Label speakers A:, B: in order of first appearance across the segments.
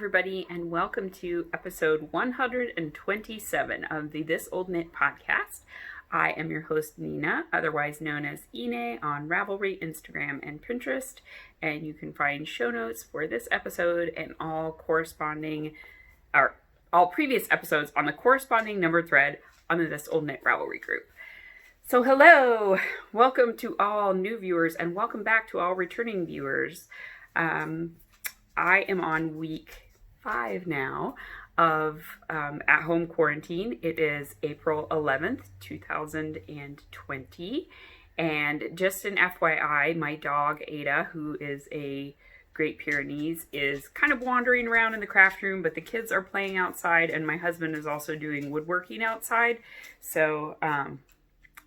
A: everybody, and welcome to episode 127 of the This Old Knit podcast. I am your host, Nina, otherwise known as Ine on Ravelry, Instagram, and Pinterest, and you can find show notes for this episode and all previous episodes on the corresponding number thread on the This Old Knit Ravelry group. So hello, welcome to all new viewers, and welcome back to all returning viewers. I am on week 5 now of at-home quarantine. It is April 11th, 2020. And just an FYI, my dog Ada, who is a Great Pyrenees, is kind of wandering around in the craft room, but the kids are playing outside, and my husband is also doing woodworking outside. So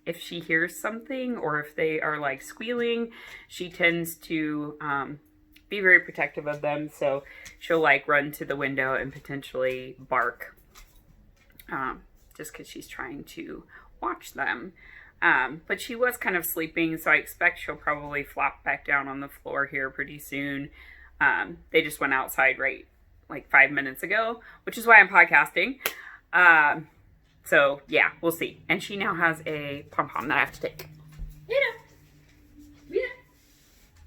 A: if she hears something or if they are like squealing, she tends to be very protective of them, so she'll like run to the window and potentially bark just because she's trying to watch them. But she was kind of sleeping, so I expect she'll probably flop back down on the floor here pretty soon. They just went outside like 5 minutes ago, which is why I'm podcasting. So yeah, we'll see. And she now has a pom-pom that I have to take. Rita.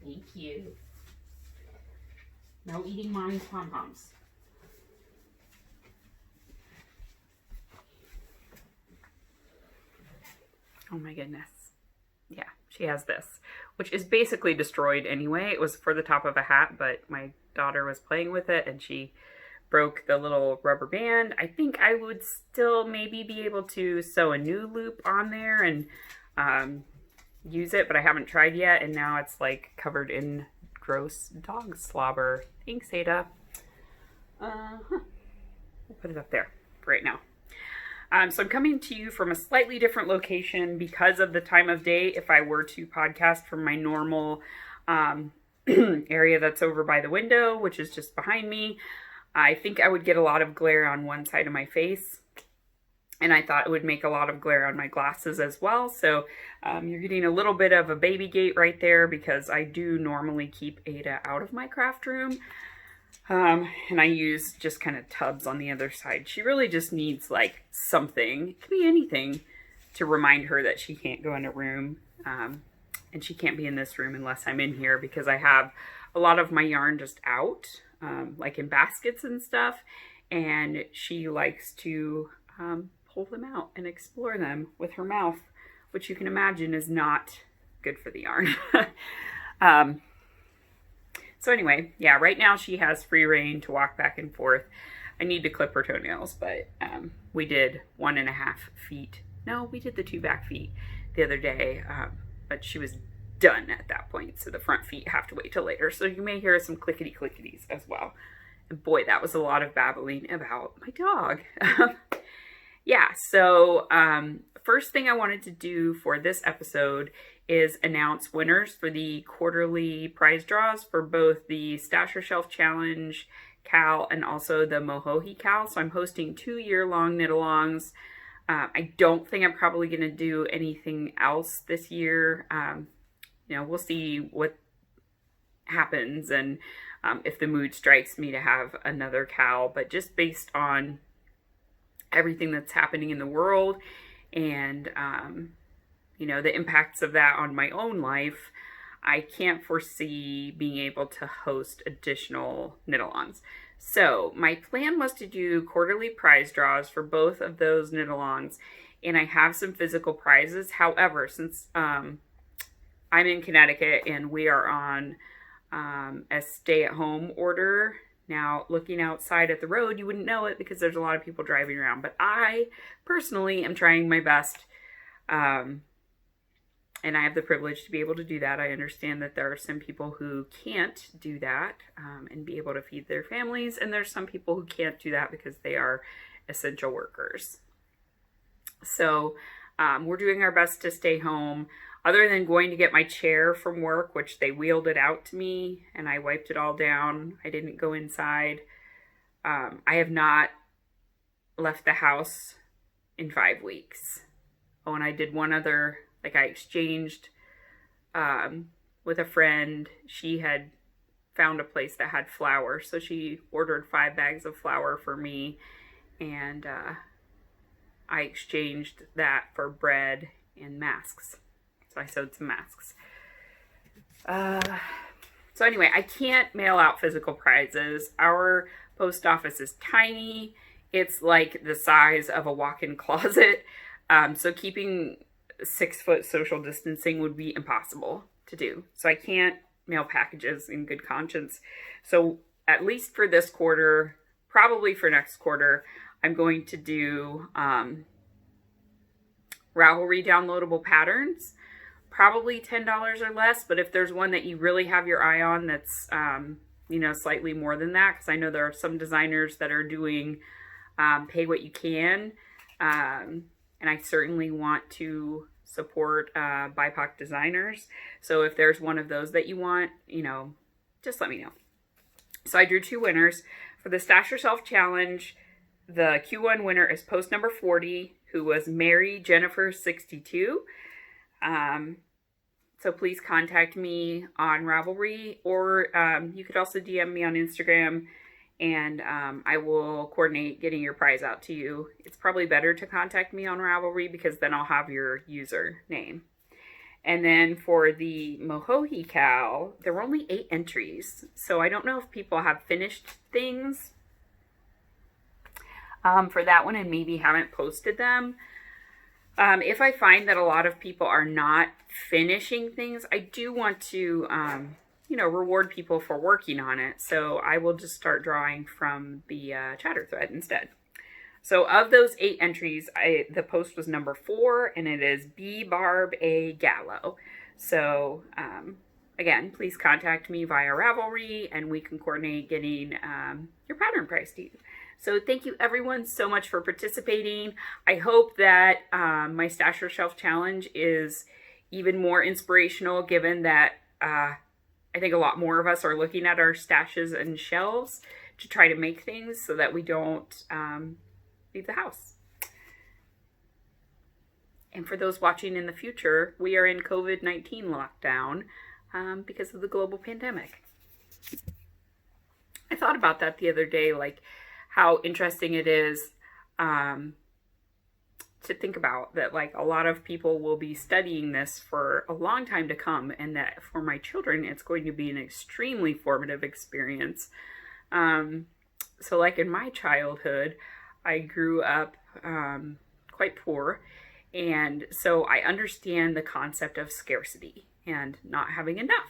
A: Thank you. No eating mommy's pom-poms. Oh my goodness. Yeah, she has this, which is basically destroyed anyway. It was for the top of a hat, but my daughter was playing with it and she broke the little rubber band. I think I would still maybe be able to sew a new loop on there and use it, but I haven't tried yet. And now it's like covered in gross dog slobber. Thanks, Ada. We'll put it up there for right now. So I'm coming to you from a slightly different location because of the time of day. If I were to podcast from my normal area that's over by the window, which is just behind me, I think I would get a lot of glare on one side of my face. And I thought it would make a lot of glare on my glasses as well. So you're getting a little bit of a baby gate right there because I do normally keep Ada out of my craft room. And I use just kind of tubs on the other side. She really just needs like something, it could be anything, to remind her that she can't go in a room. And she can't be in this room unless I'm in here because I have a lot of my yarn just out, like in baskets and stuff. And she likes to pull them out and explore them with her mouth, which you can imagine is not good for the yarn. So anyway, yeah, right now she has free reign to walk back and forth. I need to clip her toenails, but we did 1.5 feet. No, we did the 2 back feet the other day, but she was done at that point. So the front feet have to wait till later. So you may hear some clickety-clickities as well. And boy, that was a lot of babbling about my dog. Yeah, so first thing I wanted to do for this episode is announce winners for the quarterly prize draws for both the Stash Your Shelf Challenge Cal and also the Mohohi Cal. So I'm hosting 2 year-long knit-alongs. I don't think I'm probably going to do anything else this year. We'll see what happens and if the mood strikes me to have another Cal, but just based on everything that's happening in the world and the impacts of that on my own life, I can't foresee being able to host additional knit-alongs. So my plan was to do quarterly prize draws for both of those knit-alongs, and I have some physical prizes. However, since I'm in Connecticut and we are on a stay-at-home order, now, looking outside at the road, you wouldn't know it because there's a lot of people driving around. But I, personally, am trying my best. And I have the privilege to be able to do that. I understand that there are some people who can't do that and be able to feed their families. And there's some people who can't do that because they are essential workers. So we're doing our best to stay home. Other than going to get my chair from work, which they wheeled it out to me and I wiped it all down. I didn't go inside. I have not left the house in 5 weeks. Oh, and I did one other, I exchanged with a friend. She had found a place that had flour. So she ordered 5 bags of flour for me, and I exchanged that for bread and masks. So I sewed some masks. So anyway, I can't mail out physical prizes. Our post office is tiny. It's like the size of a walk-in closet. So keeping 6-foot social distancing would be impossible to do. So I can't mail packages in good conscience. So at least for this quarter, probably for next quarter, I'm going to do Ravelry downloadable patterns, probably $10 or less. But if there's one that you really have your eye on that's, you know, slightly more than that, because I know there are some designers that are doing pay what you can. And I certainly want to support BIPOC designers. So if there's one of those that you want, you know, just let me know. So I drew 2 winners. For the Stash Yourself Challenge, the Q1 winner is post number 40, who was Mary Jennifer 62. So please contact me on Ravelry, or you could also DM me on Instagram, and I will coordinate getting your prize out to you. It's probably better to contact me on Ravelry because then I'll have your username. And then for the Mohohi Cow, there were only 8 entries. So I don't know if people have finished things for that one and maybe haven't posted them. If I find that a lot of people are not finishing things, I do want to, you know, reward people for working on it. So I will just start drawing from the chatter thread instead. So of those 8 entries, the post was number 4, and it is B. Barb A. Gallo. So again, please contact me via Ravelry, and we can coordinate getting your pattern price to you. So thank you everyone so much for participating. I hope that my Stash Yourself Challenge is even more inspirational, given that I think a lot more of us are looking at our stashes and shelves to try to make things so that we don't leave the house. And for those watching in the future, we are in COVID-19 lockdown because of the global pandemic. I thought about that the other day, like how interesting it is to think about that, like a lot of people will be studying this for a long time to come, and that for my children, it's going to be an extremely formative experience. So like in my childhood, I grew up quite poor, and so I understand the concept of scarcity and not having enough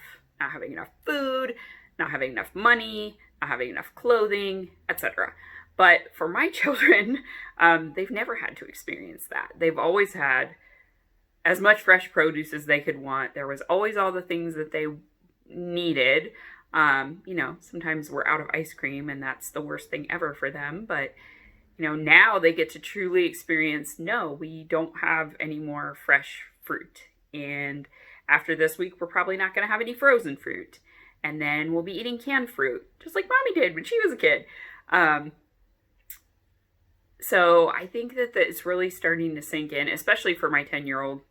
A: food, not having enough money, not having enough clothing, etc. But for my children, they've never had to experience that. They've always had as much fresh produce as they could want. There was always all the things that they needed. You know, sometimes we're out of ice cream, and that's the worst thing ever for them. But, you know, now they get to truly experience, no, we don't have any more fresh fruit. And after this week, we're probably not going to have any frozen fruit. And then we'll be eating canned fruit, just like Mommy did when she was a kid. So I think that it's really starting to sink in, especially for my 10-year-old.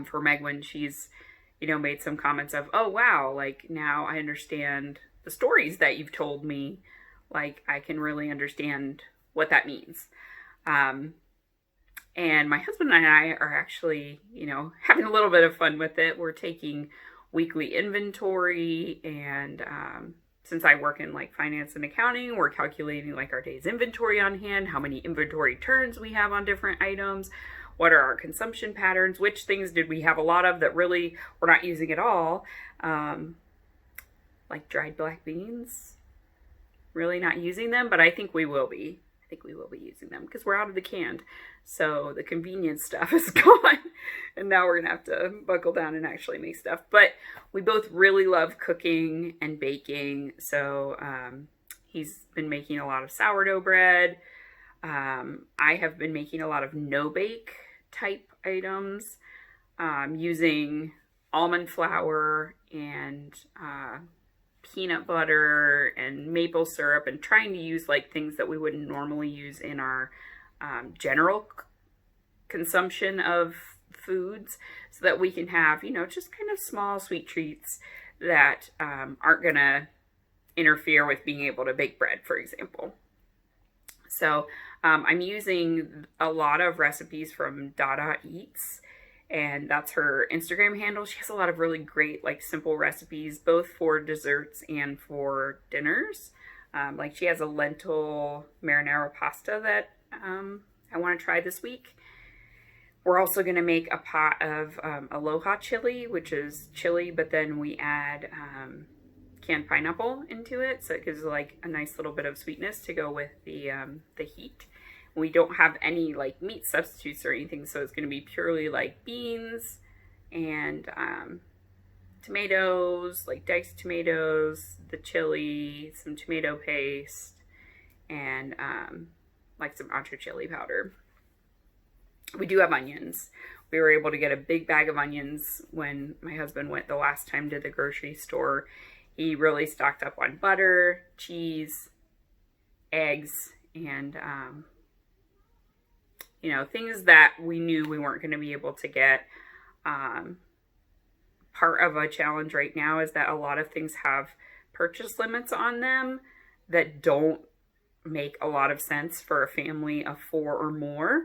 A: For Meg, when she's, you know, made some comments of, oh, wow, like now I understand the stories that you've told me. Like I can really understand what that means. And my husband and I are actually, you know, having a little bit of fun with it. We're taking weekly inventory, and since I work in like finance and accounting, we're calculating like our day's inventory on hand, how many inventory turns we have on different items, what are our consumption patterns, which things did we have a lot of that really we're not using at all, like dried black beans, really not using them, but I think we will be. I think we will be using them because we're out of the canned. So the convenience stuff is gone. And now we're going to have to buckle down and actually make stuff. But we both really love cooking and baking. So he's been making a lot of sourdough bread. I have been making a lot of no-bake type items using almond flour and peanut butter and maple syrup, and trying to use like things that we wouldn't normally use in our general consumption of foods, so that we can have, you know, just kind of small sweet treats that aren't going to interfere with being able to bake bread, for example. So I'm using a lot of recipes from Dada Eats, and that's her Instagram handle. She has a lot of really great, like, simple recipes, both for desserts and for dinners. Like, she has a lentil marinara pasta that I want to try this week. We're also going to make a pot of Aloha chili, which is chili, but then we add canned pineapple into it, so it gives like a nice little bit of sweetness to go with the heat. We don't have any like meat substitutes or anything, so it's going to be purely like beans and tomatoes, like diced tomatoes, the chili, some tomato paste, and like some ancho chili powder. We do have onions. We were able to get a big bag of onions when my husband went the last time to the grocery store. He really stocked up on butter, cheese, eggs, and, you know, things that we knew we weren't going to be able to get. Part of a challenge right now is that a lot of things have purchase limits on them that don't make a lot of sense for a family of 4 or more.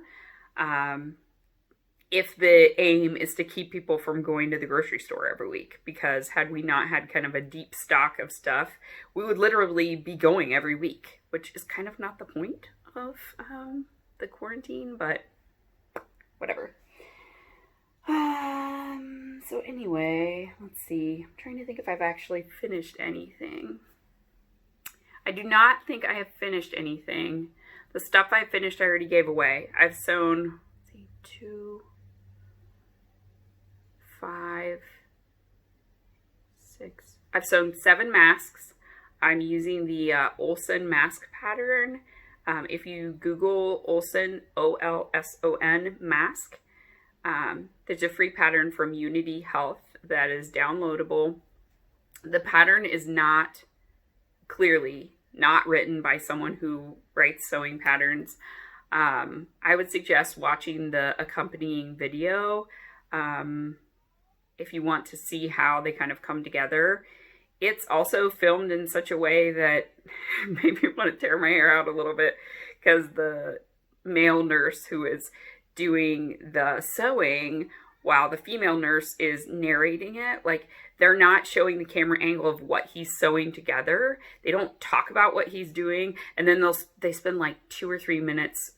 A: If the aim is to keep people from going to the grocery store every week, because had we not had kind of a deep stock of stuff, we would literally be going every week, which is kind of not the point of the quarantine, but whatever. So anyway, let's see. I'm trying to think if I've actually finished anything. I do not think I have finished anything. The stuff I finished, I already gave away. I've sewn, let's see, 2, 5, 6. I've sewn 7 masks. I'm using the Olson mask pattern. If you Google Olson, O-L-S-O-N mask, there's a free pattern from Unity Health that is downloadable. The pattern is not clearly not written by someone who writes sewing patterns. I would suggest watching the accompanying video if you want to see how they kind of come together. It's also filmed in such a way that made me want to tear my hair out a little bit, because the male nurse who is doing the sewing while the female nurse is narrating it, like, they're not showing the camera angle of what he's sewing together. They don't talk about what he's doing, and then they spend like 2 or 3 minutes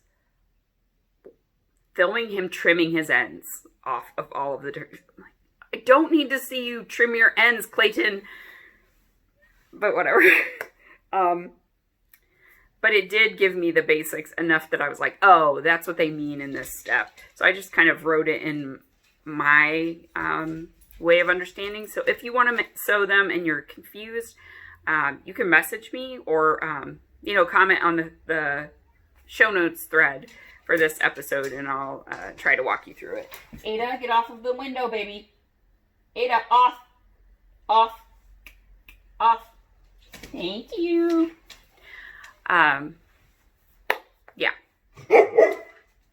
A: filming him trimming his ends off of all of the dirt. Like, I don't need to see you trim your ends, Clayton. But whatever. But it did give me the basics enough that I was like, oh, that's what they mean in this step. So I just kind of wrote it in my way of understanding. So if you want to sew them and you're confused, you can message me or, you know, comment on the show notes thread for this episode, and I'll try to walk you through it. Ada, get off of the window, baby. Ada, off. Off. Off. Thank you. Yeah.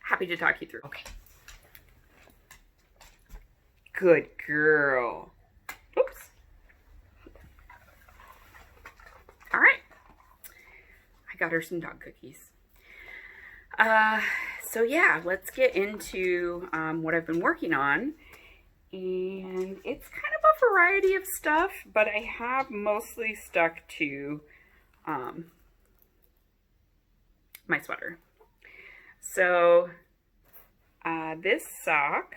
A: Happy to talk you through. Okay. Good girl. Oops. All right. I got her some dog cookies. So yeah, let's get into what I've been working on. And it's kind of a variety of stuff, but I have mostly stuck to my sweater. So this sock,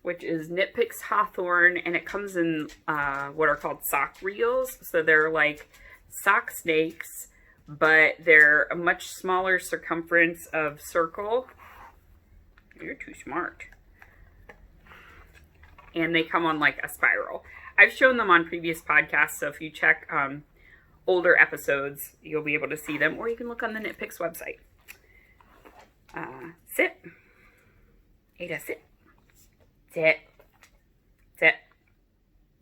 A: which is Knit Picks Hawthorne, and it comes in what are called sock reels. So they're like sock snakes, but they're a much smaller circumference of circle. You're too smart. And they come on like a spiral. I've shown them on previous podcasts, so if you check older episodes, you'll be able to see them, or you can look on the Knit Picks website. Sit. Ada, sit. Sit. Sit.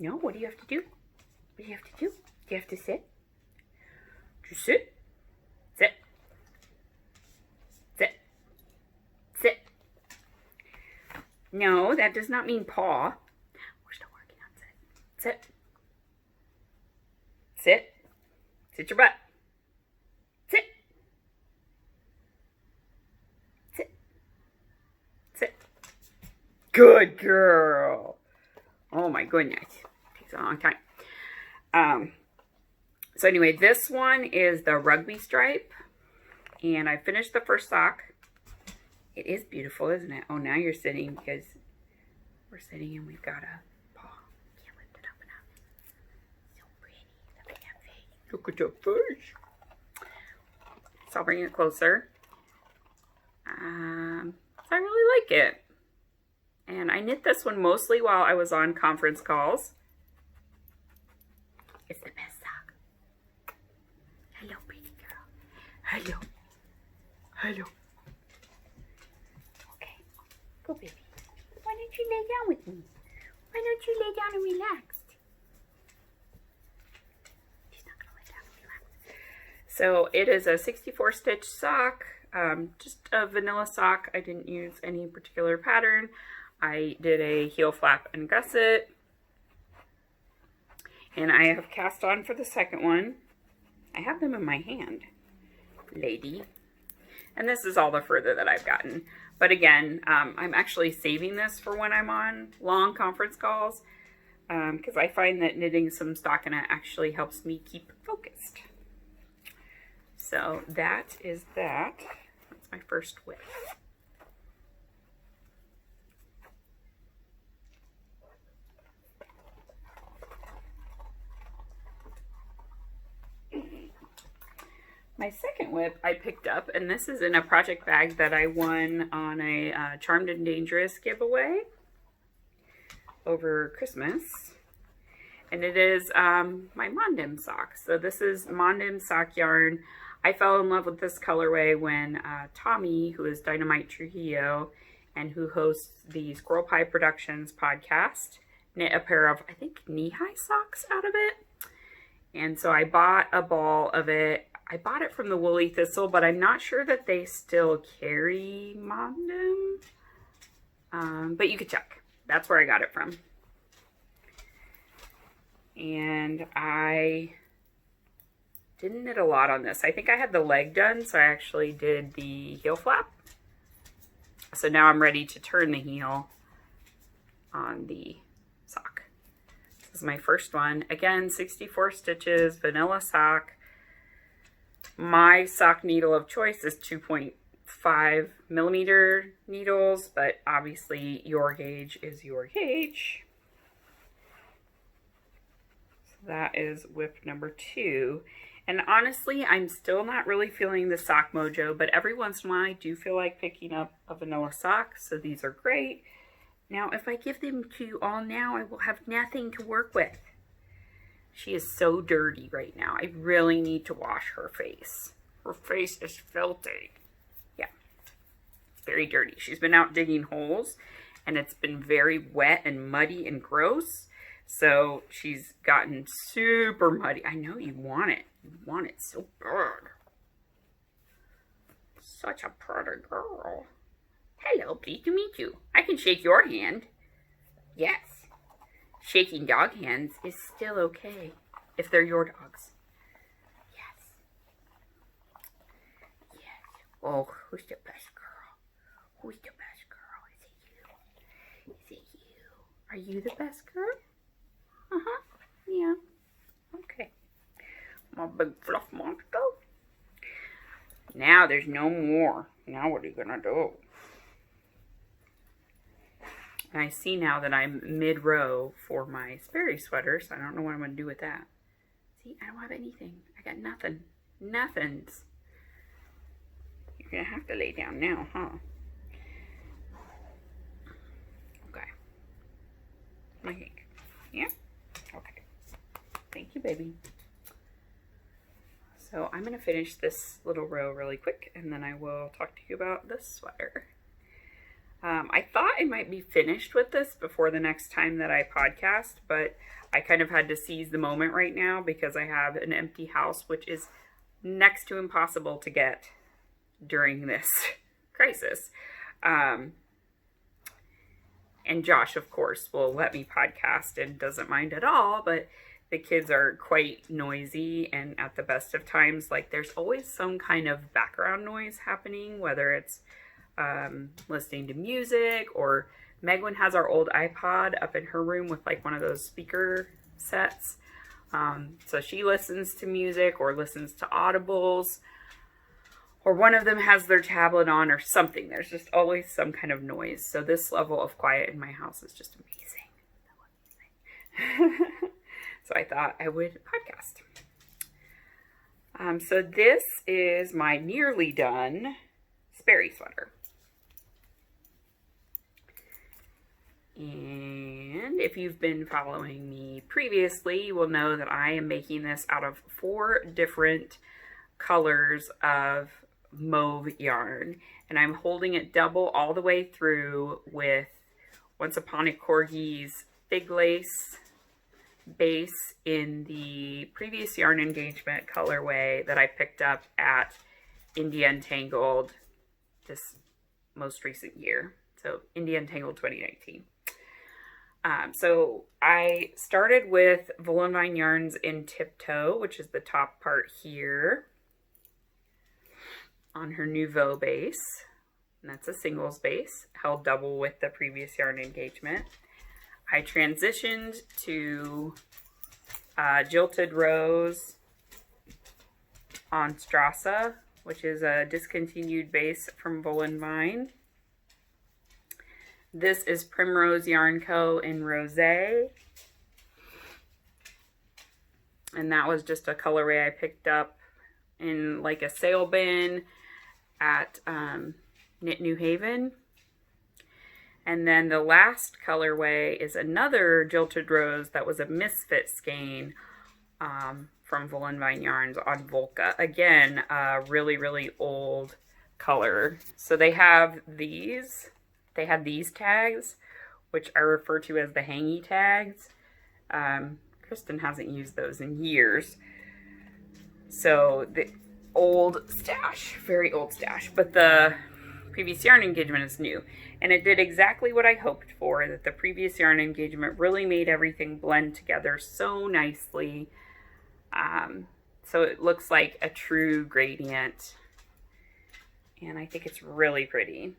A: No, what do you have to do? What do you have to do? Do you have to sit? Just sit. Sit. Sit. Sit. No, that does not mean paw. We're still working on sit. Sit. Sit. Sit your butt. Sit. Sit. Sit. Good girl. Oh my goodness. Takes a long time. So anyway, this one is the rugby stripe. And I finished the first sock. It is beautiful, isn't it? Oh, now you're sitting because we're sitting and we've got a paw. Can't lift it up enough. So pretty. Look at that face. Look at that face. So I'll bring it closer. So I really like it. And I knit this one mostly while I was on conference calls. It's the best sock. Hello, pretty girl. Hello. Hello. Okay. Go, baby. Why don't you lay down with me? Why don't you lay down and relax? She's not going to lay down and relax. So it is a 64 stitch sock. Just a vanilla sock. I didn't use any particular pattern. I did a heel flap and gusset. And I have cast on for the second one. I have them in my hand, lady. And this is all the further that I've gotten. But again, I'm actually saving this for when I'm on long conference calls. Because I find that knitting some stockinette actually helps me keep focused. So that is that. That's my first whip. My second whip I picked up, and this is in a project bag that I won on a Charmed and Dangerous giveaway over Christmas. And it is my Mondim sock. So this is Mondim sock yarn. I fell in love with this colorway when Tommy, who is Dynamite Trujillo, and who hosts the Squirrel Pie Productions podcast, knit a pair of, I think, knee-high socks out of it. And so I bought a ball of it. I bought it from the Woolly Thistle, but I'm not sure that they still carry Mondim. But you could check. That's where I got it from. And I didn't knit a lot on this. I think I had the leg done, so I actually did the heel flap. So now I'm ready to turn the heel on the sock. This is my first one. Again, 64 stitches, vanilla sock. My sock needle of choice is 2.5 millimeter needles, but obviously your gauge is your gauge. So that is whip number 2. And honestly, I'm still not really feeling the sock mojo, but every once in a while I do feel like picking up a vanilla sock, so these are great. Now, if I give them to you all now, I will have nothing to work with. She is so dirty right now. I really need to wash her face. Her face is filthy. Yeah, it's very dirty. She's been out digging holes, and it's been very wet and muddy and gross. So she's gotten super muddy. I know you want it. You want it so bad. Such a pretty girl. Hello, pleased to meet you. I can shake your hand. Yes. Shaking dog hands is still okay if they're your dogs. Yes. Yes. Oh, who's the best girl? Who's the best girl? Is it you? Is it you? Are you the best girl? Uh-huh. Yeah. Okay. My big fluff monster. Now there's no more. Now what are you gonna do? And I see now that I'm mid-row for my Sperry sweater, so I don't know what I'm going to do with that. See, I don't have anything. I got nothing. Nothings. You're going to have to lay down now, huh? Okay. What do you think? Yeah? Okay. Thank you, baby. So I'm going to finish this little row really quick, and then I will talk to you about this sweater. I thought I might be finished with this before the next time that I podcast, but I kind of had to seize the moment right now because I have an empty house, which is next to impossible to get during this crisis. And Josh, of course, will let me podcast and doesn't mind at all, but the kids are quite noisy, and at the best of times, like there's always some kind of background noise happening, whether it's listening to music, or Megwin has our old iPod up in her room with like one of those speaker sets. So she listens to music or listens to audibles, or one of them has their tablet on or something. There's just always some kind of noise. So this level of quiet in my house is just amazing. So I thought I would podcast. So this is my nearly done Sperry sweater. And if you've been following me previously, you will know that I am making this out of 4 different colors of mauve yarn. And I'm holding it double all the way through with Once Upon a Corgi's Fig Lace base in the previous yarn engagement colorway that I picked up at India Untangled this most recent year. So India Untangled 2019. So I started with Wool and Vine Yarns in Tiptoe, which is the top part here on her Nouveau base. And that's a singles base, held double with the previous yarn engagement. I transitioned to Jilted Rose on Strassa, which is a discontinued base from Wool and Vine. This is Primrose Yarn Co. in Rosé. And that was just a colorway I picked up in like a sale bin at Knit New Haven. And then the last colorway is another Jilted Rose that was a Misfit skein from Wool and Vine Yarns on Volca. Again, a really, really old color. So they have these. They had these tags, which I refer to as the hangy tags. Kristen hasn't used those in years. So the old stash, very old stash. But the previous yarn engagement is new. And it did exactly what I hoped for, that the previous yarn engagement really made everything blend together so nicely. So it looks like a true gradient. And I think it's really pretty.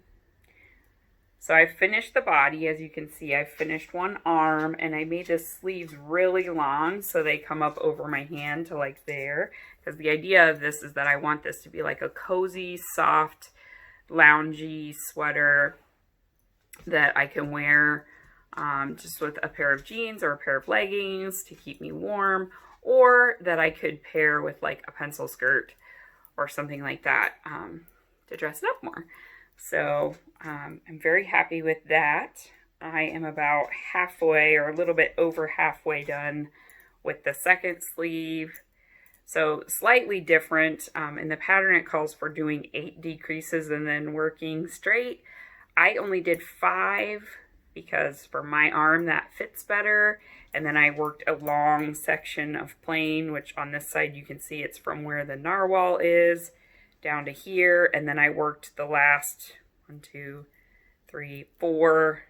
A: So I finished the body. As you can see, I finished one arm, and I made the sleeves really long so they come up over my hand to like there. Because the idea of this is that I want this to be like a cozy, soft, loungy sweater that I can wear just with a pair of jeans or a pair of leggings to keep me warm, or that I could pair with like a pencil skirt or something like that to dress it up more. So I'm very happy with that. I am about halfway or a little bit over halfway done with the second sleeve. So slightly different. In the pattern it calls for doing 8 decreases and then working straight. I only did 5 because for my arm that fits better. And then I worked a long section of plain, which on this side you can see it's from where the narwhal is down to here, and then I worked the last 1, 2, 3, 4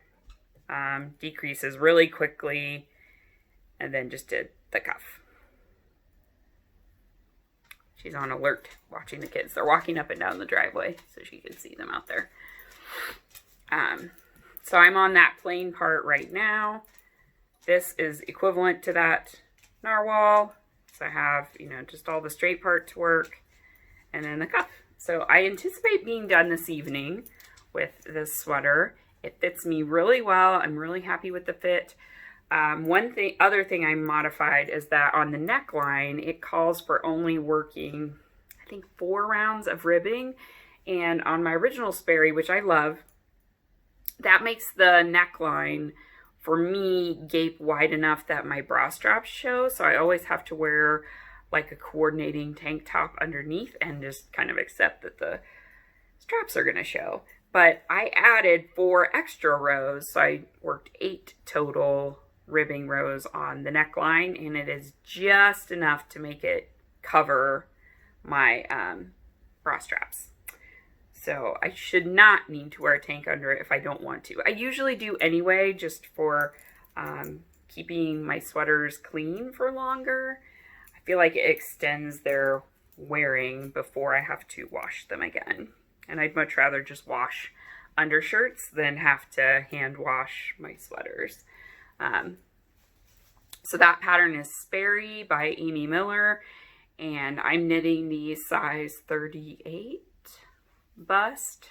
A: decreases really quickly, and then just did the cuff. She's on alert watching the kids. They're walking up and down the driveway so she can see them out there. So I'm on that plain part right now. This is equivalent to that narwhal. So I have, you know, just all the straight part to work. And then the cuff. So I anticipate being done this evening with this sweater. It fits me really well. I'm really happy with the fit. Other thing I modified is that on the neckline, it calls for only working, I think, 4 rounds of ribbing. And on my original Sperry, which I love, that makes the neckline, for me, gape wide enough that my bra straps show. So I always have to wear like a coordinating tank top underneath and just kind of accept that the straps are going to show. But I added 4 extra rows, so I worked 8 total ribbing rows on the neckline, and it is just enough to make it cover my bra straps. So I should not need to wear a tank under it if I don't want to. I usually do anyway, just for keeping my sweaters clean for longer. I feel like it extends their wearing before I have to wash them again. And I'd much rather just wash undershirts than have to hand wash my sweaters. So that pattern is Sperry by Amy Miller, and I'm knitting the size 38 bust,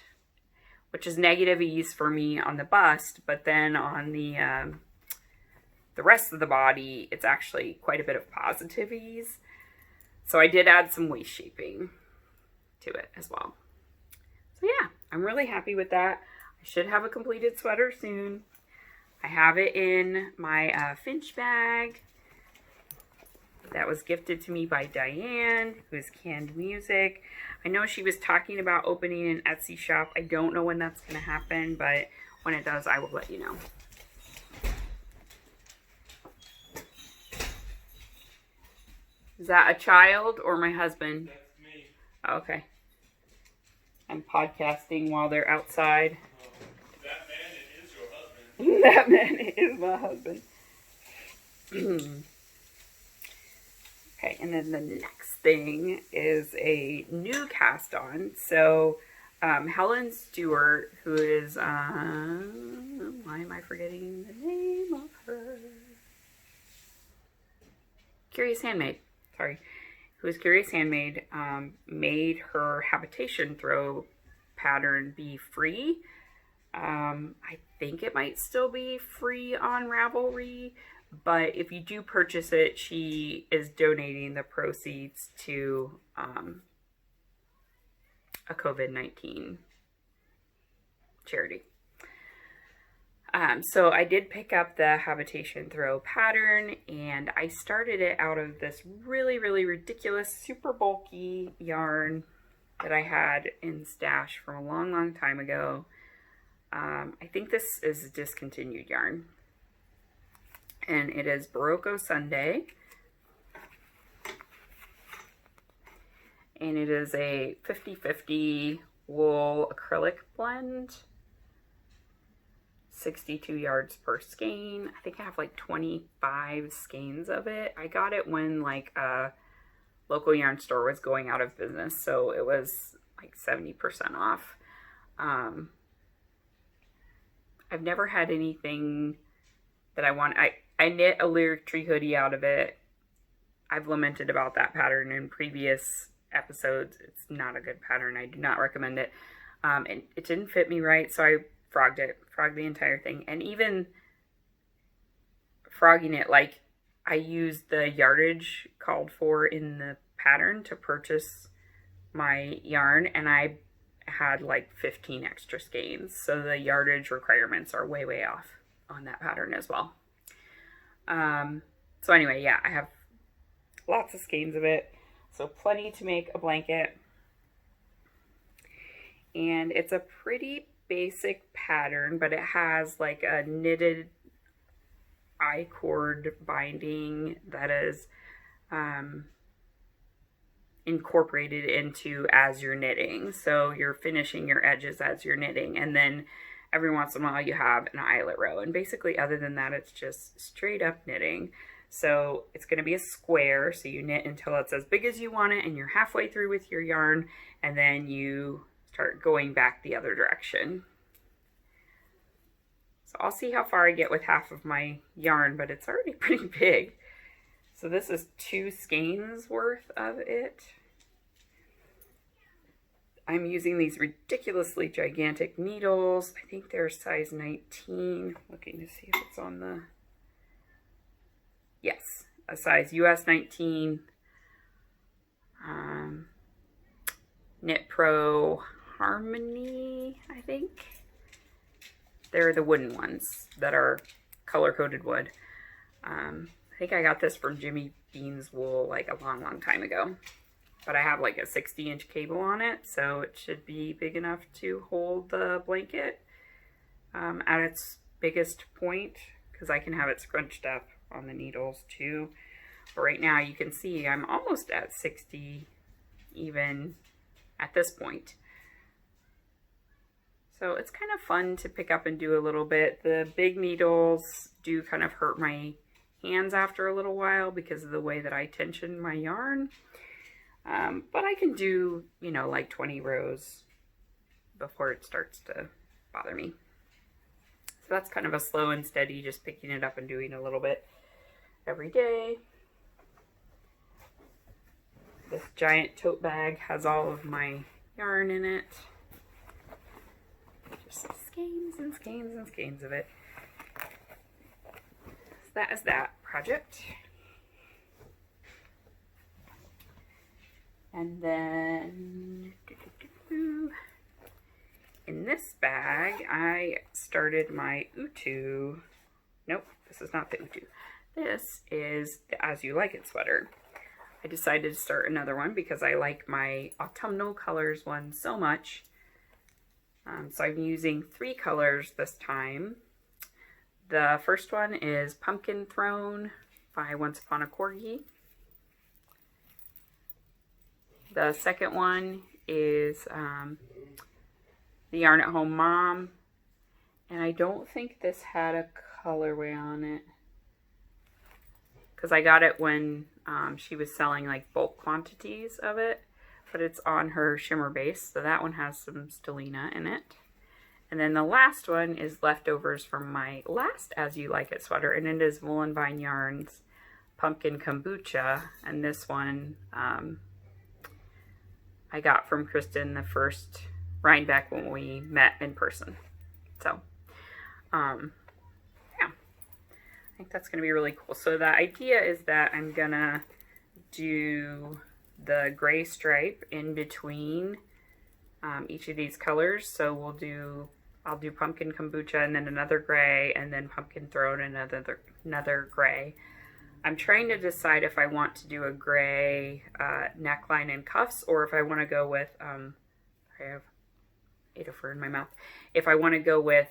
A: which is negative ease for me on the bust, but then on the rest of the body, it's actually quite a bit of positive ease. So I did add some waist shaping to it as well. So yeah, I'm really happy with that. I should have a completed sweater soon. I have it in my Finch bag that was gifted to me by Diane, who's Canned Music. I know she was talking about opening an Etsy shop. I don't know when that's going to happen, but when it does, I will let you know. Is that a child or my husband?
B: That's me.
A: Oh, okay. I'm podcasting while they're outside.
B: That man is your husband.
A: That man is my husband. Okay, and then the next thing is a new cast on. So Helen Stewart, who is, why am I forgetting the name of her? Curious Handmaid, sorry. Who is Curious Handmaid, made her habitation throw pattern be free. I think it might still be free on Ravelry, but if you do purchase it, she is donating the proceeds to a COVID-19 charity. So I did pick up the habitation throw pattern, and I started it out of this really, really ridiculous, super bulky yarn that I had in stash from a long, long time ago. I think this is discontinued yarn, and it is Barocco Sunday, and it is a 50-50 wool acrylic blend, 62 yards per skein. I think I have like 25 skeins of it. I got it when like a local yarn store was going out of business, so it was like 70% off. I've never had anything that I want. I knit a Lyric Tree hoodie out of it. I've lamented about that pattern in previous episodes. It's not a good pattern. I do not recommend it. And it didn't fit me right, so I frogged the entire thing. And even frogging it, like, I used the yardage called for in the pattern to purchase my yarn, and I had like 15 extra skeins, so the yardage requirements are way, way off on that pattern as well. So anyway, yeah, I have lots of skeins of it, so plenty to make a blanket. And it's a pretty basic pattern, but it has like a knitted I-cord binding that is incorporated into as you're knitting. So you're finishing your edges as you're knitting, and then every once in a while you have an eyelet row. And basically other than that, it's just straight up knitting. So it's going to be a square, so you knit until it's as big as you want it, and you're halfway through with your yarn, and then you start going back the other direction. So I'll see how far I get with half of my yarn, but it's already pretty big. So this is 2 skeins worth of it. I'm using these ridiculously gigantic needles. I think they're size 19. Looking to see if it's on the... Yes, a size US 19. Knit Pro Harmony, I think. They're the wooden ones that are color-coded wood. I think I got this from Jimmy Bean's Wool like a long, long time ago. But I have like a 60-inch cable on it, so it should be big enough to hold the blanket at its biggest point, because I can have it scrunched up on the needles too. But right now you can see I'm almost at 60 even at this point. So it's kind of fun to pick up and do a little bit. The big needles do kind of hurt my hands after a little while because of the way that I tension my yarn. But I can do, you know, like 20 rows before it starts to bother me. So that's kind of a slow and steady, just picking it up and doing a little bit every day. This giant tote bag has all of my yarn in it. Just skeins and skeins and skeins of it. So that is that project. And then in this bag, I started my Utu. Nope, this is not the Utu. This is the As You Like It sweater. I decided to start another one because I like my autumnal colors one so much. So I'm using 3 colors this time. The first one is Pumpkin Throne by Once Upon a Corgi. The second one is the Yarn at Home Mom. And I don't think this had a colorway on it, because I got it when she was selling like bulk quantities of it, but it's on her shimmer base, so that one has some stellina in it. And then the last one is leftovers from my last As You Like It sweater, and it is Wool and Vine Yarns Pumpkin Kombucha, and this one I got from Kristen the first Rhinebeck when we met in person. So, yeah, I think that's going to be really cool. So the idea is that I'm going to do the gray stripe in between each of these colors. So I'll do Pumpkin Kombucha and then another gray, and then Pumpkin Throne and another gray. I'm trying to decide if I want to do a gray neckline and cuffs, or if I want to go with, I have Adafruit in my mouth, if I want to go with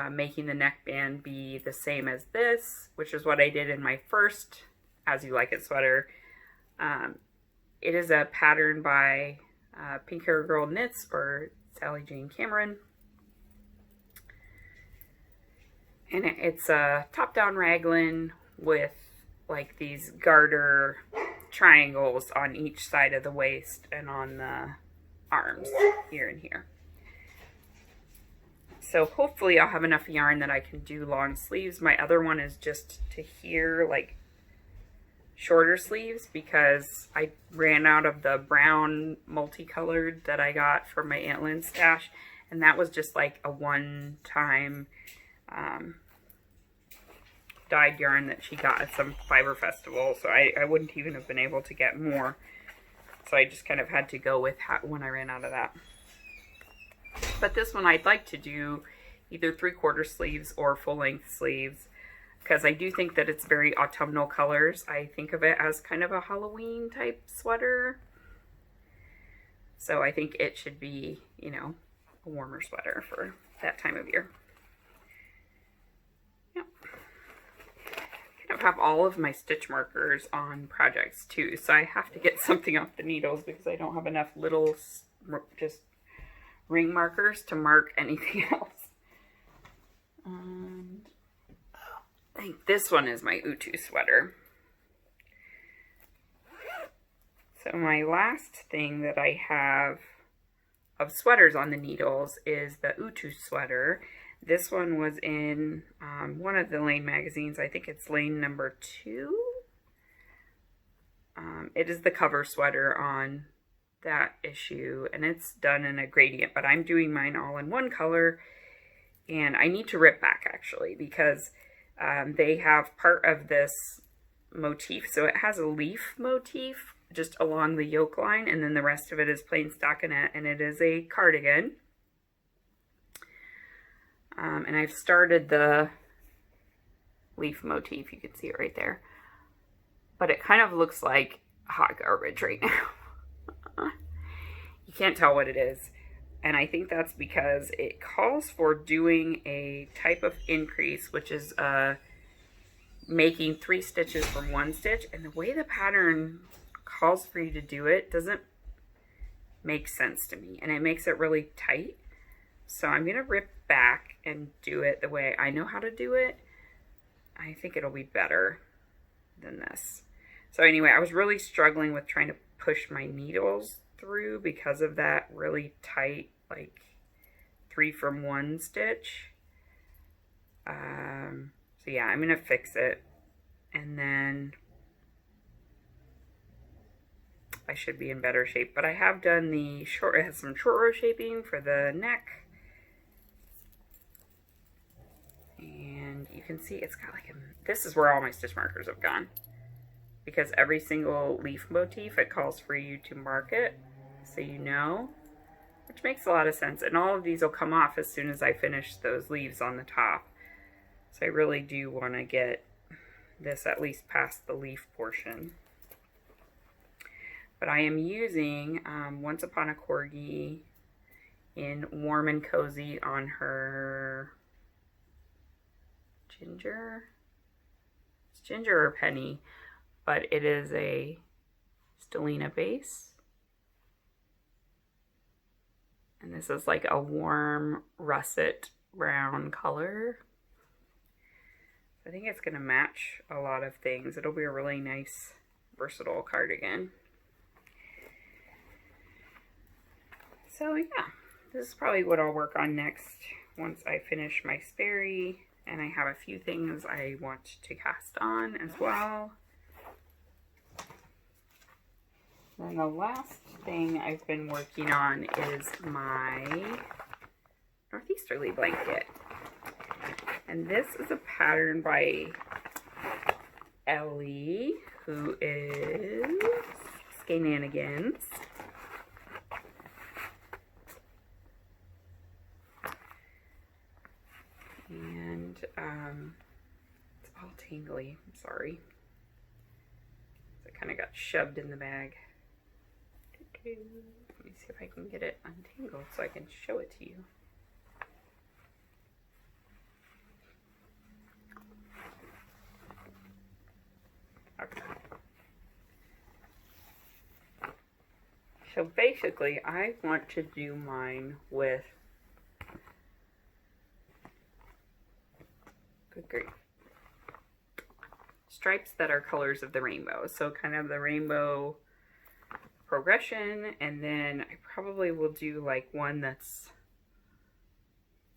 A: making the neckband be the same as this, which is what I did in my first As You Like It sweater. It is a pattern by Pink Hair Girl Knits, or Sally Jane Cameron. And it's a top-down raglan with like these garter triangles on each side of the waist and on the arms here and here. So hopefully I'll have enough yarn that I can do long sleeves. My other one is just to here, like shorter sleeves, because I ran out of the brown multicolored that I got from my Aunt Lynn's stash, and that was just like a one-time dyed yarn that she got at some fiber festival, so I wouldn't even have been able to get more. So I just kind of had to go with when I ran out of that. But this one I'd like to do either 3/4 sleeves or full-length sleeves, because I do think that it's very autumnal colors. I think of it as kind of a Halloween type sweater. So I think it should be, you know, a warmer sweater for that time of year. Yep. I kind of have all of my stitch markers on projects too, so I have to get something off the needles because I don't have enough little just ring markers to mark anything else. And I think this one is my Utu sweater. So my last thing that I have of sweaters on the needles is the Utu sweater. This one was in one of the Lane magazines. I think it's Lane number 2. It is the cover sweater on that issue, and it's done in a gradient, but I'm doing mine all in one color, and I need to rip back actually, because they have part of this motif, so it has a leaf motif just along the yoke line, and then the rest of it is plain stockinette, and it is a cardigan. And I've started the leaf motif, you can see it right there, but it kind of looks like hot garbage right now. You can't tell what it is, and I think that's because it calls for doing a type of increase, which is making 3 stitches from 1 stitch, and the way the pattern calls for you to do it doesn't make sense to me, and it makes it really tight. So I'm going to rip back and do it the way I know how to do it. I think it'll be better. than this. So anyway, I was really struggling with trying to push my needles through because of that really tight, like 3 from 1 stitch. So yeah, I'm gonna fix it, and then I should be in better shape. But I have done the short, it has some short row shaping for the neck. And you can see it's got like this is where all my stitch markers have gone. Because every single leaf motif, it calls for you to mark it so you know, which makes a lot of sense. And all of these will come off as soon as I finish those leaves on the top. So I really do want to get this at least past the leaf portion. But I am using Once Upon a Corgi in Warm and Cozy on her Ginger. It's Ginger or Penny, but it is a Stellina base. And this is like a warm russet brown color. I think it's going to match a lot of things. It'll be a really nice, versatile cardigan. So yeah, this is probably what I'll work on next once I finish my Sperry. And I have a few things I want to cast on as well. And the last thing I've been working on is my Northeasterly blanket. And this is a pattern by Ellie, who is Skananigans. And it's all tangly, I'm sorry. It kind of got shoved in the bag. Let me see if I can get it untangled so I can show it to you. Okay. So basically, I want to do mine with, good grief, stripes that are colors of the rainbow. So kind of the rainbow progression, and then I probably will do like one that's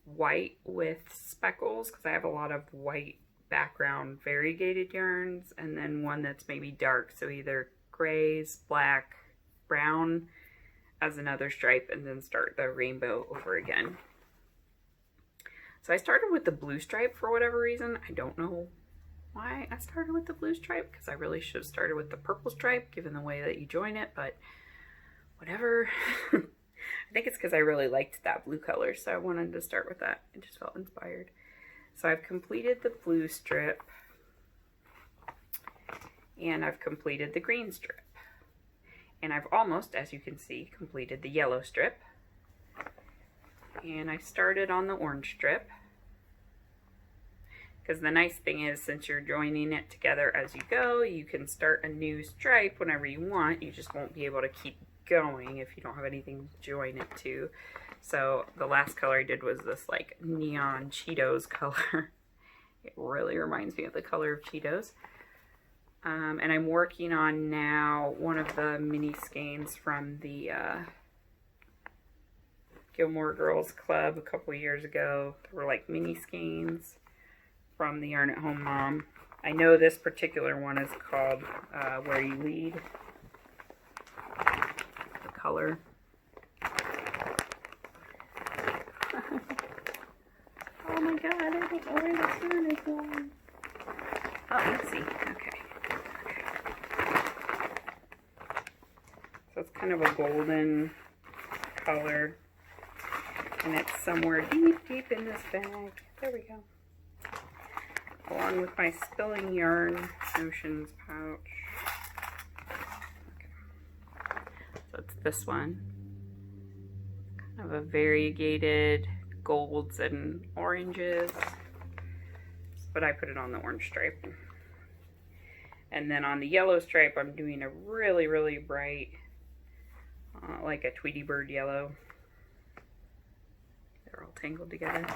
A: white with speckles, because I have a lot of white background variegated yarns, and then one that's maybe dark, so either grays, black, brown as another stripe, and then start the rainbow over again. So I started with the blue stripe for whatever reason. I don't know why I started with the blue stripe, because I really should have started with the purple stripe given the way that you join it, but whatever. I think it's because I really liked that blue color, so I wanted to start with that. I just felt inspired. So I've completed the blue strip, and I've completed the green strip. And I've almost, as you can see, completed the yellow strip. And I started on the orange strip. Because the nice thing is, since you're joining it together as you go, you can start a new stripe whenever you want. You just won't be able to keep going if you don't have anything to join it to. So the last color I did was this like neon Cheetos color. It really reminds me of the color of Cheetos. And I'm working on now one of the mini skeins from the Gilmore Girls Club a couple years ago. They were like mini skeins from the Yarn at Home Mom. I know this particular one is called Where You Lead. The color. Oh my god, I don't know where the sun is going. Oh, let's see. Okay. So it's kind of a golden color. And it's somewhere deep, deep in this bag. There we go. Along with my Spilling Yarn Notions pouch. Okay. So it's this one. Kind of a variegated golds and oranges. But I put it on the orange stripe. And then on the yellow stripe, I'm doing a really, really bright, like a Tweety Bird yellow. They're all tangled together.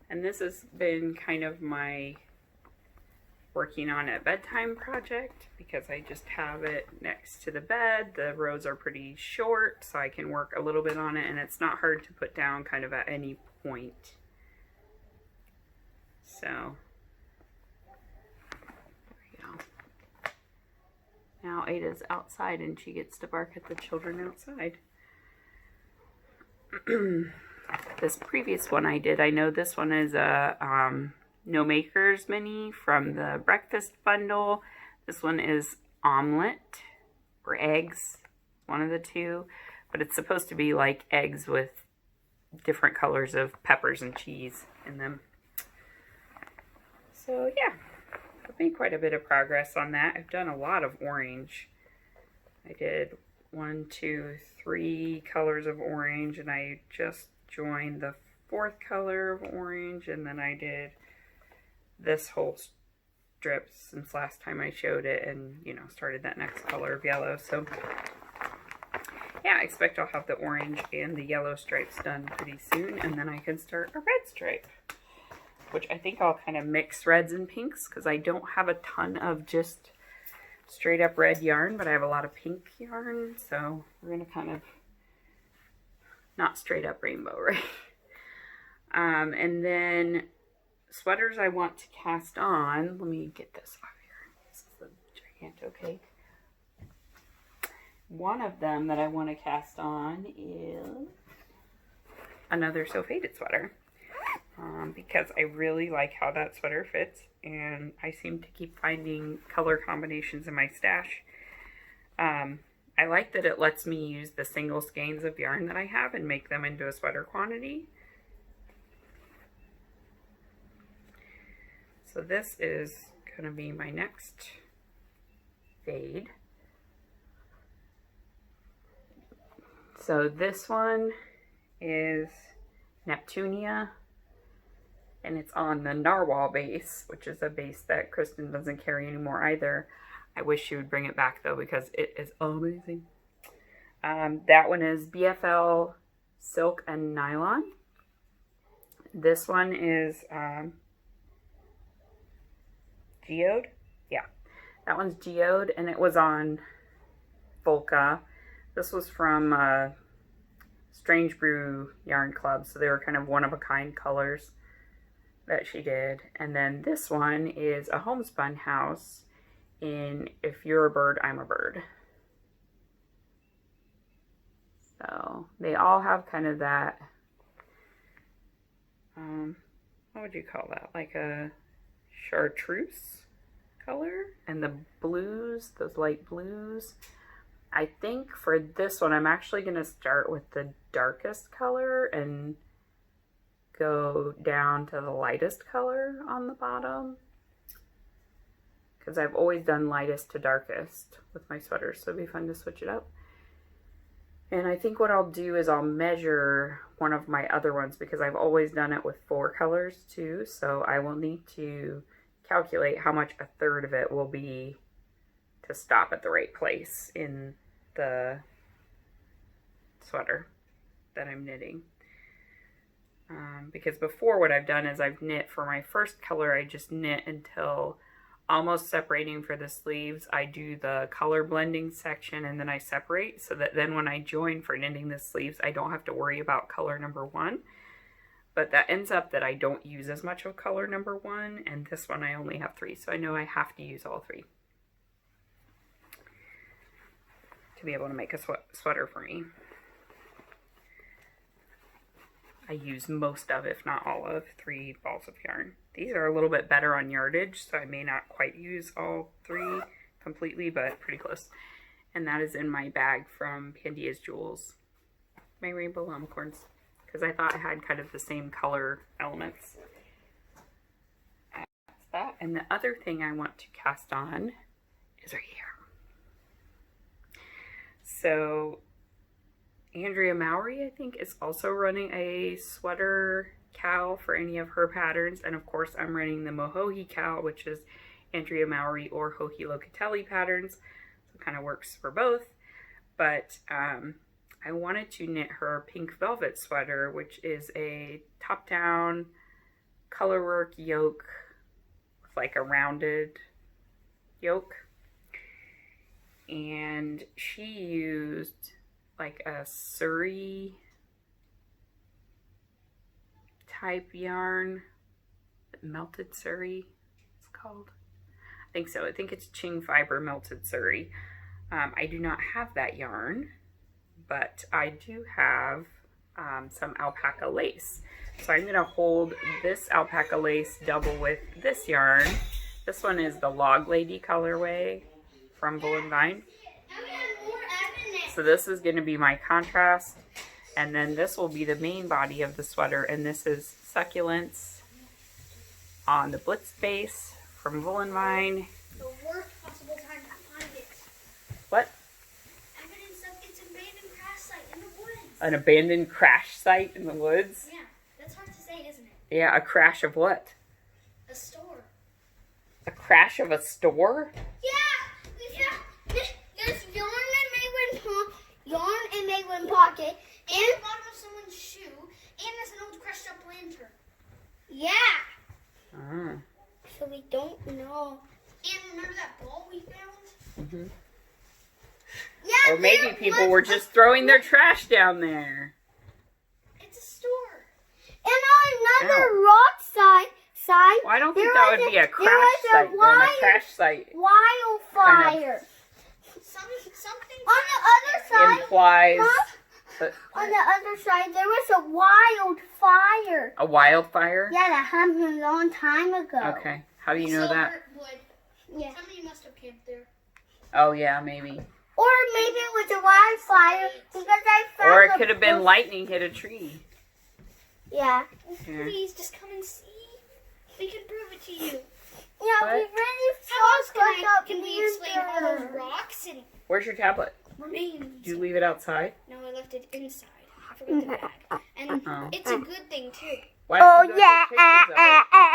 A: And this has been kind of my working on a bedtime project because I just have it next to the bed. The rows are pretty short, so I can work a little bit on it, and it's not hard to put down kind of at any point. So, there we go. Now Ada's outside and she gets to bark at the children outside. This previous one I did, I know this one is a No Makers mini from the breakfast bundle. This one is omelet or eggs, one of the two, but it's supposed to be like eggs with different colors of peppers and cheese in them. So yeah, I've made quite a bit of progress on that. I've done a lot of orange. I did 1, 2, 3 colors of orange, and I just joined the 4th color of orange, and then I did this whole strip since last time I showed it, and you know, started that next color of yellow. So yeah, I expect I'll have the orange and the yellow stripes done pretty soon, and then I can start a red stripe, which I think I'll kind of mix reds and pinks because I don't have a ton of just straight up red yarn, but I have a lot of pink yarn, so we're gonna kind of not straight up rainbow, right? And then sweaters I want to cast on. Let me get this off here. This is a giganto cake. One of them that I want to cast on is another So Faded sweater. Because I really like how that sweater fits, and I seem to keep finding color combinations in my stash. I like that it lets me use the single skeins of yarn that I have and make them into a sweater quantity. So this is going to be my next fade. So this one is Neptunia, and it's on the Narwhal base, which is a base that Kristen doesn't carry anymore either. I wish she would bring it back though, because it is amazing. That one is BFL Silk and Nylon. This one is geode. Yeah, that one's geode, and it was on Volca. This was from Strange Brew Yarn Club, so they were kind of one-of-a-kind colors that she did. And then this one is a homespun house in If You're a Bird, I'm a Bird. So they all have kind of that, what would you call that? Like a chartreuse color. And the blues, those light blues. I think for this one, I'm actually going to start with the darkest color and go down to the lightest color on the bottom, because I've always done lightest to darkest with my sweaters, so it'd be fun to switch it up. And I think what I'll do is I'll measure one of my other ones, because I've always done it with 4 colors too, so I will need to calculate how much a third of it will be to stop at the right place in the sweater that I'm knitting. Because before, what I've done is I've knit for my first color, I just knit until almost separating for the sleeves. I do the color blending section and then I separate, so that then when I join for knitting the sleeves, I don't have to worry about color number 1. But that ends up that I don't use as much of color number 1, and this one I only have 3, so I know I have to use all 3 to be able to make a sweater for me. I use most of, if not all of, 3 balls of yarn. These are a little bit better on yardage, so I may not quite use all 3 completely, but pretty close. And that is in my bag from Pandia's Jewels, my rainbow llamacorns, because I thought I had kind of the same color elements. That's that. And the other thing I want to cast on is right here. So Andrea Mowry, I think, is also running a sweater cowl for any of her patterns. And of course, I'm running the Mohohi cowl, which is Andrea Mowry or Joji Locatelli patterns. So it kind of works for both. But I wanted to knit her pink velvet sweater, which is a top-down colorwork yoke with like a rounded yoke. And she used like a Surrey type yarn. Melted Surrey, it's called. I think so. I think it's Ching Fiber Melted Surrey. I do not have that yarn, but I do have some alpaca lace. So I'm going to hold this alpaca lace double with this yarn. This one is the Log Lady colorway from Wool & Vine. So this is going to be my contrast. And then this will be the main body of the sweater. And this is Succulents on the Blitz base from Wool & Vine.
C: The worst possible time to find it.
A: What?
C: Evidence of its abandoned crash site in the woods.
A: An abandoned crash site in the woods?
C: Yeah, that's hard to say, isn't it?
A: Yeah, a crash of what?
C: A store.
A: A crash of a store?
C: Yeah, there's yarn in Megwin pocket, and the bottom of someone's shoe, and there's an old crushed up lantern. Yeah.
A: Ah.
C: So we don't know. And remember that ball we found?
A: Mm-hmm.
C: Yeah.
A: Or maybe people were just throwing their trash down there.
C: It's a store. And on another rock side,
A: Well, I don't think that would be a crash site. Then a crash site
C: wildfire. Something on the other side
A: implies
C: on the other side there was a wildfire.
A: a wildfire.
C: Yeah, that happened a long time ago.
A: Okay, how do you know that?
C: Yeah. Somebody must have camped there.
A: Oh yeah, maybe.
C: Or maybe it was a wildfire because I found.
A: Or it could have been lightning hit a tree.
C: Yeah.
A: Yeah.
C: Please just come and see. We can prove it to you.
A: What?
C: Yeah, we really saw can we explain all those rocks and
A: Where's your tablet?
C: remains?
A: Did you leave it outside?
C: No, I left it inside. I forgot the bag. And
A: Oh.
C: it's a good thing too.
A: Why
C: Oh
A: didn't you go
C: yeah,
A: take pictures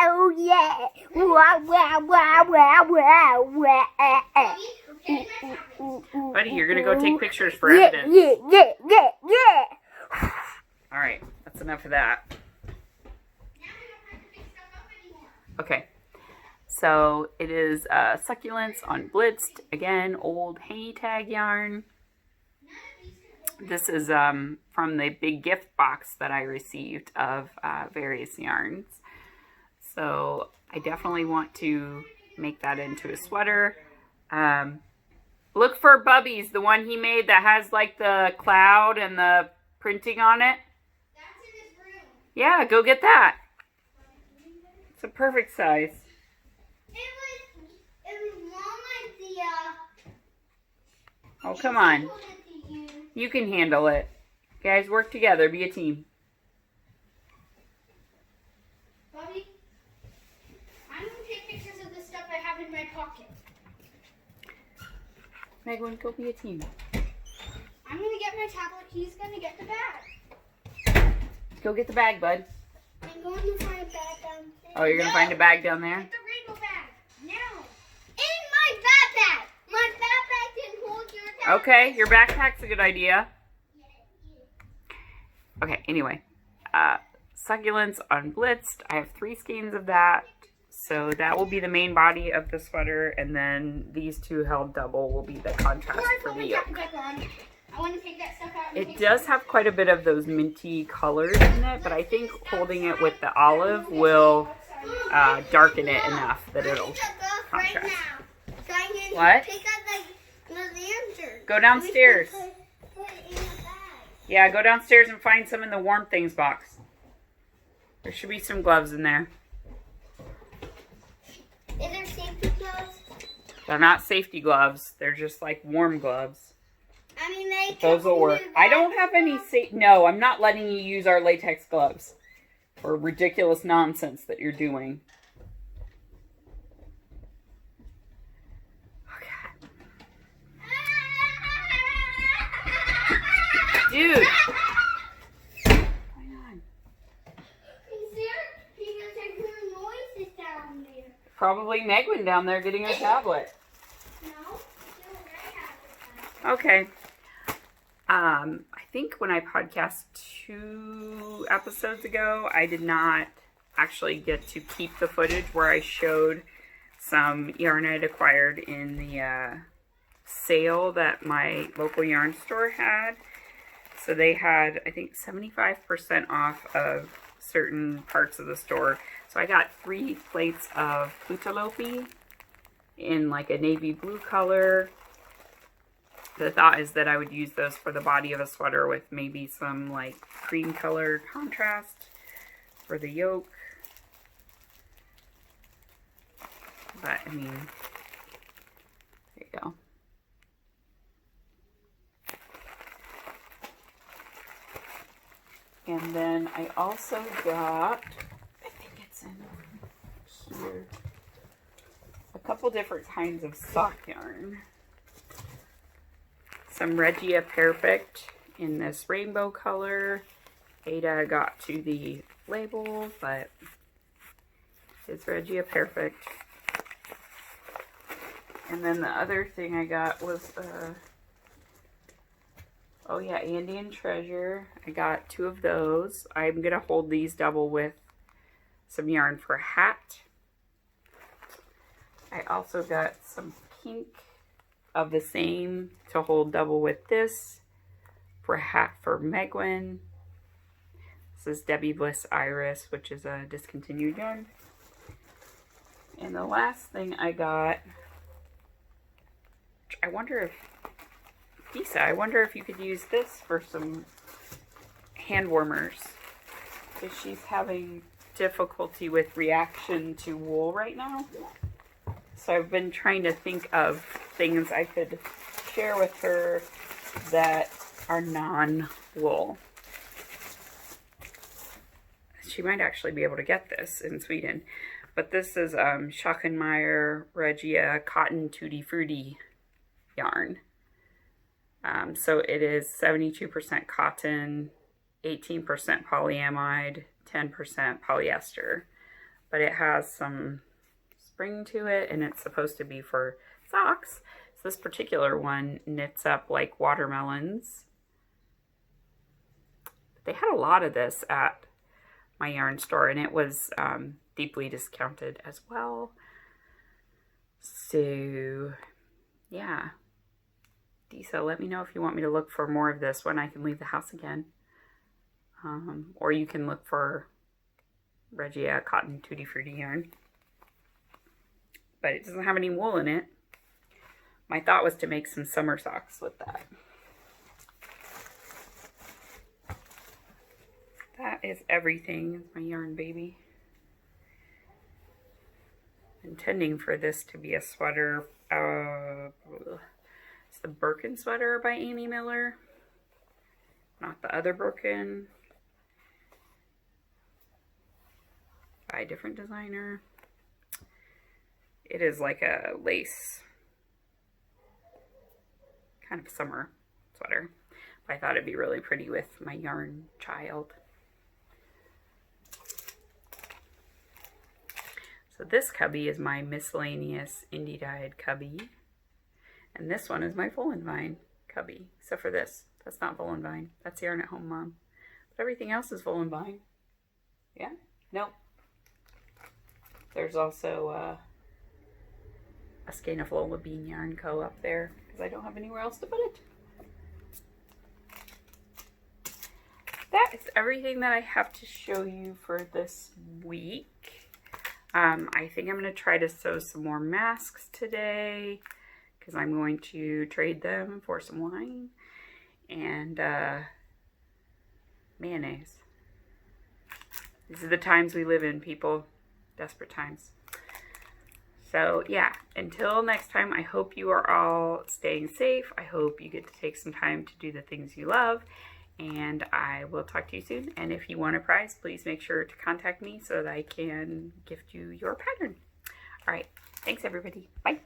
C: oh yeah. Wow, wow, wow, wow, wow, wow.
A: Buddy, you're gonna go take pictures for evidence.
C: Yeah.
A: All right, that's enough of that. Okay, so it is Succulents on Blitzed. Again, old Hangy Tag yarn. This is from the big gift box that I received of various yarns. So I definitely want to make that into a sweater. Look for Bubby's, the one he made that has like the cloud and the printing on it.
C: That's in his room.
A: Yeah, go get that. It's a perfect size.
C: It was long like the
A: Oh, come on. You can handle it. Guys, work together. Be a team.
C: Bobby, I'm going to take pictures of the stuff I have in my pocket.
A: Megwin, go be a team.
C: I'm going to get my tablet. He's going to get the bag.
A: Go get the bag, bud.
C: I'm going to find a bag downstairs.
A: Oh, you're going to find a bag down there?
C: Get the rainbow bag. Now. In my backpack. My backpack can hold your tablet.
A: Okay, your backpack's a good idea. Okay, anyway. Succulents on Blitzed. I have 3 skeins of that. So that will be the main body of the sweater. And then these 2 held double will be the contrast for the yoke.
C: I want to take that stuff out.
A: It does have quite a bit of those minty colors in it, but I think holding it with the olive will darken it enough that it'll contrast. What? Go downstairs. Yeah, go downstairs and find some in the warm things box. There should be some gloves in there.
C: Is there safety gloves?
A: They're not safety gloves. They're just like warm gloves.
C: I mean, they
A: Those will work. I don't have any No, I'm not letting you use our latex gloves for ridiculous nonsense that you're doing. Dude. What's going on? Probably Megwin down there getting her tablet. Okay. I think when I podcast 2 episodes ago, I did not actually get to keep the footage where I showed some yarn I'd acquired in the sale that my local yarn store had. So they had, I think, 75% off of certain parts of the store. So I got 3 plates of Plutalopi in like a navy blue color. The thought is that I would use those for the body of a sweater with maybe some like cream color contrast for the yoke. But I mean, there you go. And then I also got, I think it's in here, a couple different kinds of sock yarn. Some Regia Perfect in this rainbow color. Ada got to the label, but it's Regia Perfect. And then the other thing I got was, oh yeah, Andean Treasure. I got 2 of those. I'm going to hold these double with some yarn for a hat. I also got some pink of the same to hold double with this for a hat for Megwin. This is Debbie Bliss Iris, which is a discontinued yarn. And the last thing I got, I wonder if, Lisa, I wonder if you could use this for some hand warmers. Because she's having difficulty with reaction to wool right now. So I've been trying to think of things I could share with her that are non-wool. She might actually be able to get this in Sweden. But this is Schachenmeyer Regia Cotton Tutti Frutti yarn. So it is 72% cotton, 18% polyamide, 10% polyester. But it has some spring to it, and it's supposed to be for socks. So this particular one knits up like watermelons. They had a lot of this at my yarn store, and it was deeply discounted as well. So yeah, Disa, let me know if you want me to look for more of this when I can leave the house again. Or you can look for Regia Cotton Tutti Frutti yarn. But it doesn't have any wool in it. My thought was to make some summer socks with that. That is everything, my yarn baby. Intending for this to be a sweater. It's the Birkin sweater by Amy Miller. Not the other Birkin. By a different designer. It is like a lace, kind of summer sweater. But I thought it'd be really pretty with my yarn child. So this cubby is my miscellaneous indie dyed cubby. And this one is my Volanvine cubby. Except for this. That's not Volanvine. That's Yarn at Home Mom. But everything else is Volanvine. Yeah? Nope. There's also a skein of Lola Bean Yarn Co. up there. Because I don't have anywhere else to put it. That is everything that I have to show you for this week. I think I'm going to try to sew some more masks today because I'm going to trade them for some wine and mayonnaise. These are the times we live in, people. Desperate times. So yeah, until next time, I hope you are all staying safe. I hope you get to take some time to do the things you love. And I will talk to you soon. And if you want a prize, please make sure to contact me so that I can gift you your pattern. All right. Thanks, everybody. Bye.